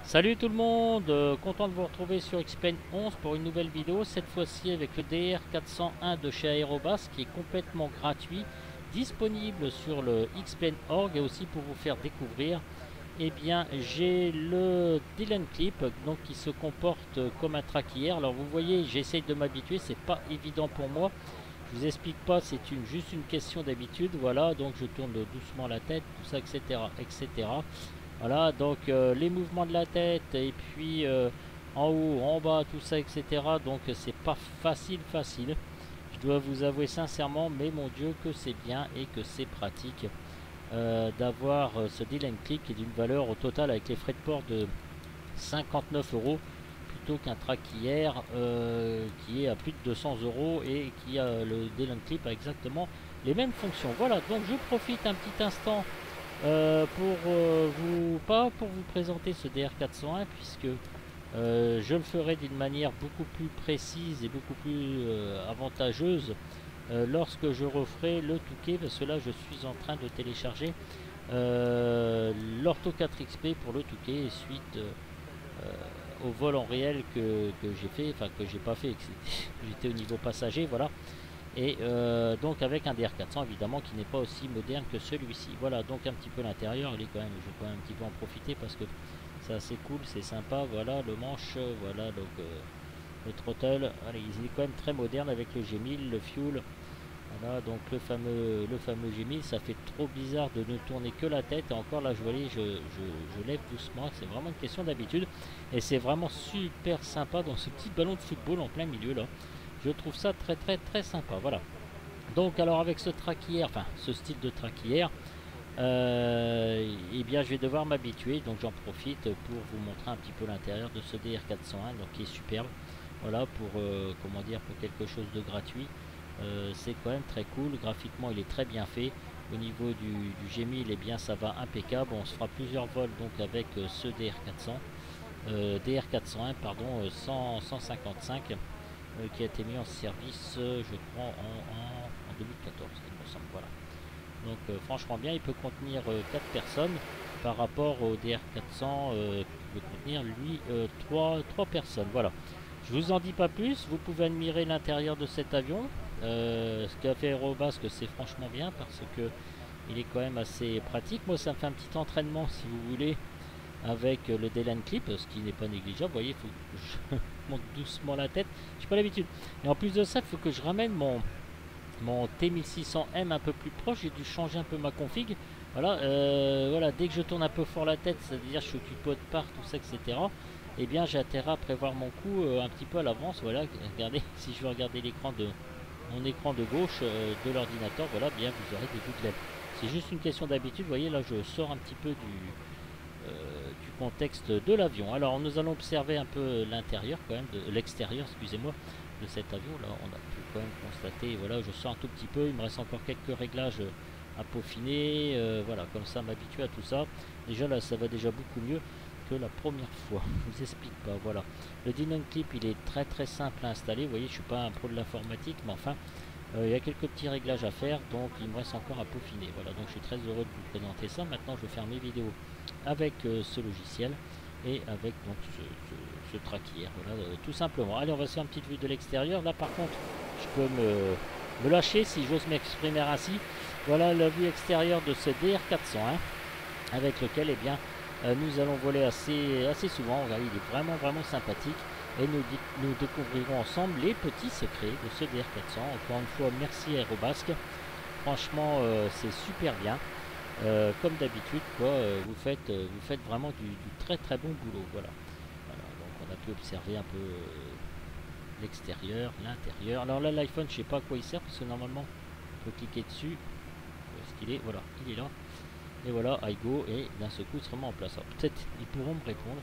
Salut tout le monde, content de vous retrouver sur Xplane 11 pour une nouvelle vidéo, cette fois-ci avec le DR401 de chez Aerobas qui est complètement gratuit, disponible sur le Xplane.org et aussi pour vous faire découvrir, eh bien j'ai le Dylan Clip donc qui se comporte comme un traquière. Alors vous voyez, j'essaye de m'habituer, c'est pas évident pour moi. Je vous explique pas, c'est juste une question d'habitude. Voilà, donc je tourne doucement la tête, tout ça, etc., etc. Voilà, donc les mouvements de la tête et puis en haut, en bas, tout ça, etc. Donc c'est pas facile. Je dois vous avouer sincèrement, mais mon Dieu que c'est bien et que c'est pratique d'avoir ce Dylan Click qui est d'une valeur au total avec les frais de port de 59 euros plutôt qu'un track hier qui est à plus de 200 euros et qui a le Dylan Clip a exactement les mêmes fonctions. Voilà, donc je profite un petit instant pour pas pour vous présenter ce DR401 puisque je le ferai d'une manière beaucoup plus précise et beaucoup plus avantageuse lorsque je referai le Touquet, parce que là je suis en train de télécharger l'Ortho 4XP pour le Touquet suite au vol en réel que j'ai fait, enfin que j'ai pas fait, j'étais au niveau passager, voilà. Et donc avec un DR400 évidemment qui n'est pas aussi moderne que celui-ci. Voilà, donc un petit peu l'intérieur, il est quand même, je vais quand même un petit peu en profiter parce que c'est assez cool, c'est sympa. Voilà le manche, voilà donc le throttle, allez, il est quand même très moderne avec le G1000, le fuel. Voilà, donc le fameux G1000, ça fait trop bizarre de ne tourner que la tête. Et encore là, je vois, je lève doucement, c'est vraiment une question d'habitude. Et c'est vraiment super sympa dans ce petit ballon de football en plein milieu là. Je trouve ça très sympa, voilà. Donc alors avec ce traquière, enfin ce style de traquière, eh bien je vais devoir m'habituer, donc j'en profite pour vous montrer un petit peu l'intérieur de ce DR401, donc qui est superbe. Voilà pour comment dire, pour quelque chose de gratuit. C'est quand même très cool, graphiquement il est très bien fait. Au niveau du G1000, eh bien ça va impeccable. On se fera plusieurs vols donc avec ce DR401 pardon, 155 qui a été mis en service je crois en 2014 il me semble, voilà. Donc franchement bien, il peut contenir 4 personnes par rapport au DR400 qui peut contenir lui 3 personnes, voilà. Je vous en dis pas plus, vous pouvez admirer l'intérieur de cet avion. Ce qu'a fait Aerobas, c'est franchement bien parce que il est quand même assez pratique. Moi ça me fait un petit entraînement si vous voulez avec le Dylan Clip, ce qui n'est pas négligeable. Vous voyez, il faut que je monte doucement la tête. Je n'ai pas l'habitude. Et en plus de ça, il faut que je ramène mon T1600M un peu plus proche. J'ai dû changer un peu ma config. Voilà, voilà, dès que je tourne un peu fort la tête, c'est-à-dire je suis occupé de part, tout ça, etc. Eh bien, j'ai intérêt à prévoir mon coup un petit peu à l'avance. Voilà, regardez, si je veux regarder mon écran de gauche de l'ordinateur, voilà, bien vous aurez des bouts de LED. C'est juste une question d'habitude. Vous voyez, là, je sors un petit peu du contexte de l'avion. Alors nous allons observer un peu l'intérieur quand même, de l'extérieur, excusez-moi, de cet avion. Là on a pu quand même constater, voilà, je sors un tout petit peu, il me reste encore quelques réglages à peaufiner, voilà, comme ça m'habituer à tout ça. Déjà là ça va déjà beaucoup mieux que la première fois, je vous explique pas, voilà. Le Dylan Clip il est très simple à installer, vous voyez je suis pas un pro de l'informatique, mais enfin il y a quelques petits réglages à faire, donc il me reste encore à peaufiner. Voilà, donc je suis très heureux de vous présenter ça. Maintenant je vais faire mes vidéos avec ce logiciel et avec donc ce traquière, voilà, tout simplement. Allez, on va se faire une petite vue de l'extérieur. Là par contre je peux me lâcher si j'ose m'exprimer ainsi. Voilà la vue extérieure de ce DR401 avec lequel, eh bien, nous allons voler assez souvent. Regardez, il est vraiment sympathique. Et nous découvrirons ensemble les petits secrets de ce DR400. Encore une fois, merci Aerobasque. Franchement, c'est super bien. Comme d'habitude, quoi, vous faites vraiment du très bon boulot. Voilà. Voilà, donc on a pu observer un peu l'extérieur, l'intérieur. Alors là, l'iPhone, je sais pas à quoi il sert parce que normalement, on peut cliquer dessus. Où est-ce qu'il est? Voilà, il est là. Et voilà, I go, et d'un seul coup, il se remet en place. Alors peut-être ils pourront me répondre.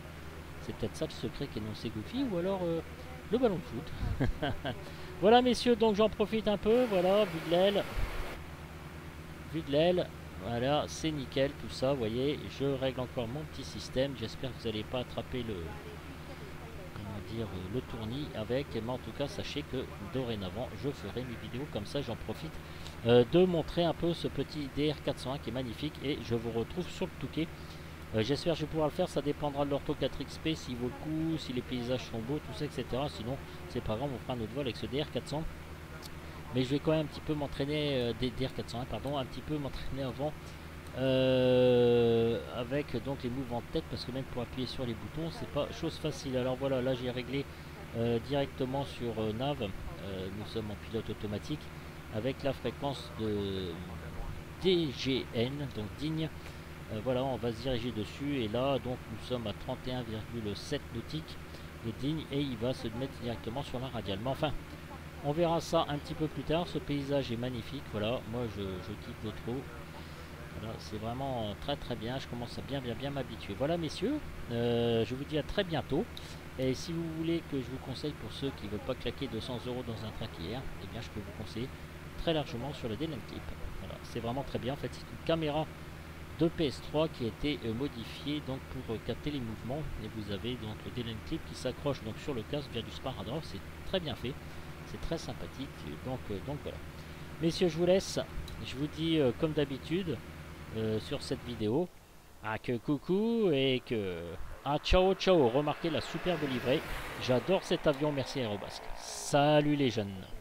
C'est peut-être ça le secret qu'énonçait Goofy, ou alors le ballon de foot. Voilà messieurs, donc j'en profite un peu, voilà, vue de l'aile, voilà, c'est nickel tout ça, vous voyez, je règle encore mon petit système, j'espère que vous n'allez pas attraper comment dire, le tournis avec, mais en tout cas sachez que dorénavant je ferai mes vidéos comme ça, j'en profite de montrer un peu ce petit DR401 qui est magnifique, et je vous retrouve sur le Touquet J'espère que je vais pouvoir le faire, ça dépendra de l'ortho 4XP, s'il vaut le coup, si les paysages sont beaux, tout ça, etc. Sinon, c'est pas grave, on fera un autre vol avec ce DR400. Mais je vais quand même un petit peu m'entraîner, DR401, pardon, un petit peu m'entraîner avant avec donc les moves en tête, parce que même pour appuyer sur les boutons, c'est pas chose facile. Alors voilà, là j'ai réglé directement sur nav, nous sommes en pilote automatique, avec la fréquence de DGN, donc digne. Voilà, on va se diriger dessus et là donc nous sommes à 31,7 nautiques de digne et il va se mettre directement sur la radiale. Mais enfin, on verra ça un petit peu plus tard. Ce paysage est magnifique, voilà, moi je kiffe de trop. Voilà, c'est vraiment très très bien, je commence à bien m'habituer. Voilà messieurs, je vous dis à très bientôt. Et si vous voulez que je vous conseille, pour ceux qui ne veulent pas claquer 200 € dans un traqueur, eh bien je peux vous conseiller très largement sur le D-Link Clip. Voilà, c'est vraiment très bien. En fait, c'est une caméra de PS3 qui a été modifiée donc pour capter les mouvements. Et vous avez donc le D-Link Clip qui s'accroche donc sur le casque via du sparadrap. C'est très bien fait, c'est très sympathique. Donc voilà. Messieurs, je vous laisse. Je vous dis comme d'habitude sur cette vidéo, que coucou et que ciao ciao. Remarquez la superbe livrée, j'adore cet avion, merci Aérobasque. Salut les jeunes.